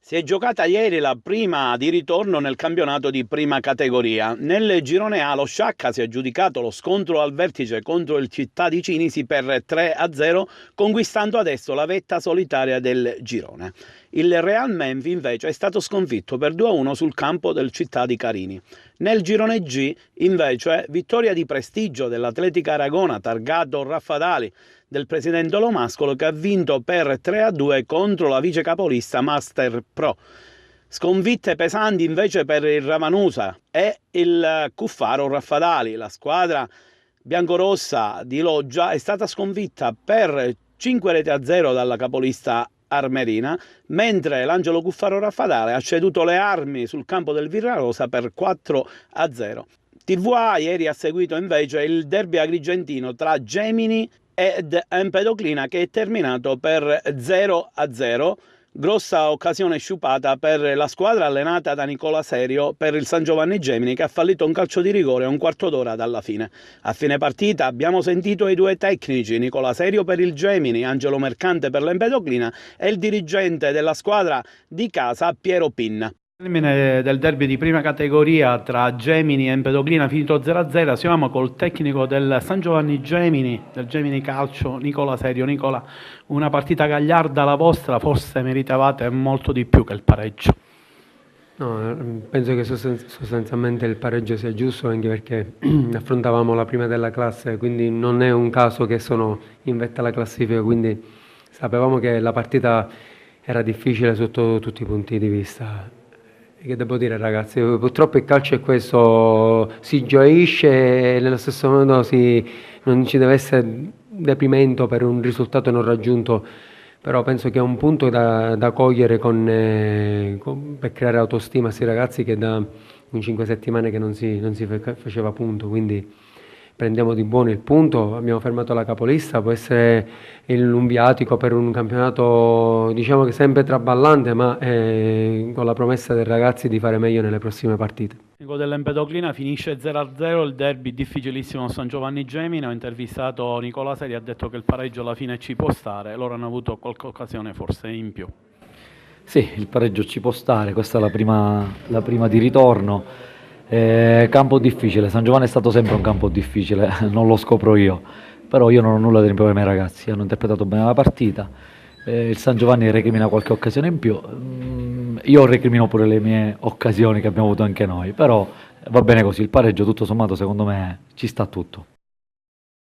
Si è giocata ieri la prima di ritorno nel campionato di prima categoria. Nel girone A lo Sciacca si è aggiudicato lo scontro al vertice contro il Città di Cinisi per 3-0, conquistando adesso la vetta solitaria del girone. Il Real Menfi invece è stato sconfitto per 2-1 sul campo del Città di Carini. Nel girone G invece vittoria di prestigio dell'Atletica Aragona targato Raffadali del presidente Lomascolo, che ha vinto per 3-2 contro la vice capolista Master Pro. Sconfitte pesanti invece per il Ravanusa e il Cuffaro Raffadali. La squadra biancorossa di Loggia è stata sconfitta per 5-0 dalla capolista Armerina, mentre l'Angelo Cuffaro Raffadale ha ceduto le armi sul campo del Virrarosa per 4-0. TVA ieri ha seguito invece il derby agrigentino tra Gemini ed Empedoclina, che è terminato per 0-0. Grossa occasione sciupata per la squadra allenata da Nicola Serio per il San Giovanni Gemini, che ha fallito un calcio di rigore a un quarto d'ora dalla fine. A fine partita abbiamo sentito i due tecnici, Nicola Serio per il Gemini, Angelo Mercante per l'Empedoclina e il dirigente della squadra di casa Piero Pinna. Termine del derby di prima categoria tra Gemini e Empedoclina finito 0-0, siamo col tecnico del San Giovanni Gemini, del Gemini Calcio, Nicola Serio. Nicola, una partita gagliarda la vostra, forse meritavate molto di più che il pareggio. No, penso che sostanzialmente il pareggio sia giusto, anche perché affrontavamo la prima della classe, quindi non è un caso che sono in vetta alla classifica, quindi sapevamo che la partita era difficile sotto tutti i punti di vista. Che devo dire, ragazzi, purtroppo il calcio è questo, si gioisce e nello stesso modo non ci deve essere deprimento per un risultato non raggiunto, però penso che è un punto da cogliere per creare autostima a questi ragazzi che da 5 settimane che non si faceva punto, quindi prendiamo di buono il punto, abbiamo fermato la capolista, può essere un viatico per un campionato, diciamo che sempre traballante, ma con la promessa dei ragazzi di fare meglio nelle prossime partite. Il dell'Empedoclina finisce 0-0, il derby difficilissimo San Giovanni Gemini. Ho intervistato Nicola Seri, ha detto che il pareggio alla fine ci può stare, loro hanno avuto qualche occasione forse in più. Sì, il pareggio ci può stare, questa è la prima di ritorno. Campo difficile, San Giovanni è stato sempre un campo difficile, non lo scopro io, però io non ho nulla da rimproverare ai miei ragazzi, hanno interpretato bene la partita, il San Giovanni recrimina qualche occasione in più, io recrimino pure le mie occasioni che abbiamo avuto anche noi, però va bene così, il pareggio tutto sommato secondo me ci sta tutto.